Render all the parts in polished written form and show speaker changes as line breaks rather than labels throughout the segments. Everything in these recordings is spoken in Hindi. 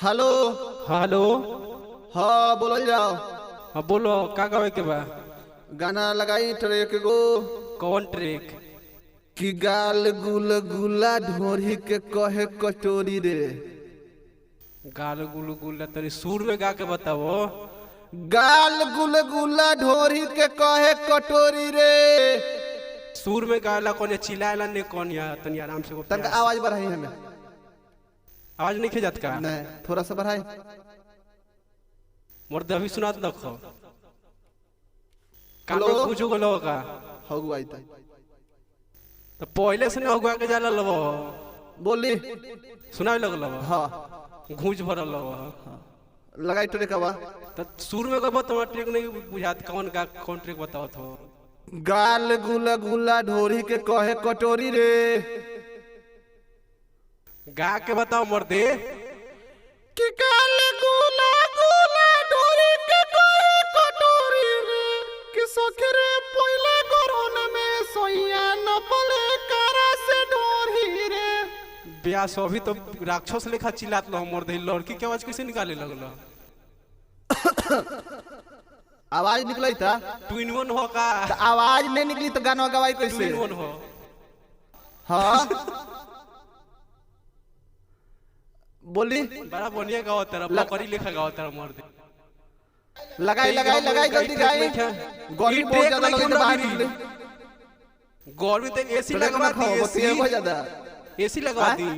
हेलो।
हेलो।
हाँ बोल जाओ।
हाँ बोलो का गावे के बा।
गाना लगाई ट्रैक गो।
कौन ट्रैक?
कि गाल गुल गुला ढोरी के कहे कटोरी रे।
गाल गुल गुल तनी सुर में गा के बताओ।
गाल गुल गुला ढोरी के कहे कटोरी रे।
सुर में गाला कौन चिल्लाएला ने कौन या तनी आराम से
तनका आवाज बढ़ाई हमें।
आवाज नहीं खिजात का?
नहीं थोड़ा सा बढ़ाई।
मर्द अभी सुनात देखो।
हेलो?
कानो पूछो गलो का।
हगु आई था।
तो पहले से नहीं होगा के जाला लबो।
बोली।
सुनावे लगलो।
हाँ
घूंच भरल लबो।
लगाई ट्रैक आवा।
तो सुर में कहबो तो ट्रैक नहीं बुझात कौन का कौन ट्रैक बताओ तो।
गाल गुल गुला ढोरी के कहे कटोरी रे।
गा के बताओ मर्दे।
कि गाल गुला गुला ढोरी के कहे कटोरी रे। कि सखरे पहले गरन में सोइया न पले करा से ढोरी रे।
ब्यास अभी तो राक्षस लेखा चिल्लात लो मर्दे। लड़की के आवाज कैसे निकाले लगलो?
आवाज निकलाई था।
ट्विन वन हो का?
तो आवाज नहीं निकली तो गाना गवाई कैसे?
ट्विन वन हो।
हाँ बोली।
बड़ा बढ़िया गाओ तेरा बकरी लेखा गाओ तेरा मर्दे।
लगाई लगाई लगाई जल्दी गाई। गर्मी बहुत ज्यादा लगे तो बाहर निकले।
गर्मी तो एसी लगवा दी।
एसी बहुत ज्यादा।
एसी लगवा दी।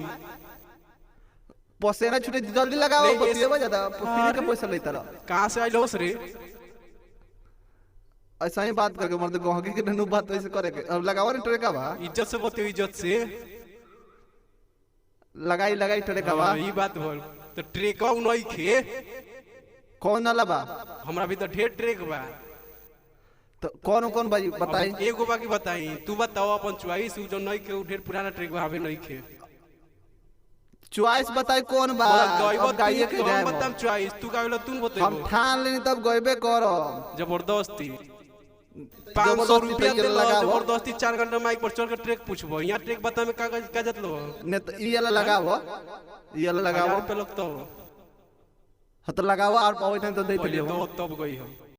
पसेना छुटे जल्दी लगाओ। बतिया बहुत ज्यादा फ्री का पैसा लेता रहा।
कहां से आइलो रे?
ऐसा ही बात करके मर्द गहकी के ननु बात ऐसे करे के। अब लगाओ ना ट्रैक आवा।
इज्जत से बतियो इज्जत से।
लगाई लगाई ट्रैक आवा।
ई बात बोल। तो ट्रैक नहीं खे।
कौन वाला बा?
हमरा भी तो ढेर ट्रैक बा।
तो कौन कौन बाजी बताई?
एगो बाकी बताई। तू बताओ अपन चॉइस जो नहीं के ढेर पुराना ट्रैक बा हमें नहीं खे।
चॉइस बताई कौन बा? अब गाइए के जाए।
बताम चॉइस तू गावेला तू बताइबो।
हम ठान लेनी तब गइबे करो।
जबरदस्ती 500 रुपया दे लगाओ। जबरदस्ती 4 घंटा माइक पर चढ़ के ट्रैक पूछबो। यहाँ ट्रैक बता में कागज का जत लो
ने तो ई वाला लगाओ। ई वाला लगाओ
पे लोग तो
हाँ तो लगाओ और पावे टाइम तो दे
पहले
दियो।
तो तब गई हम।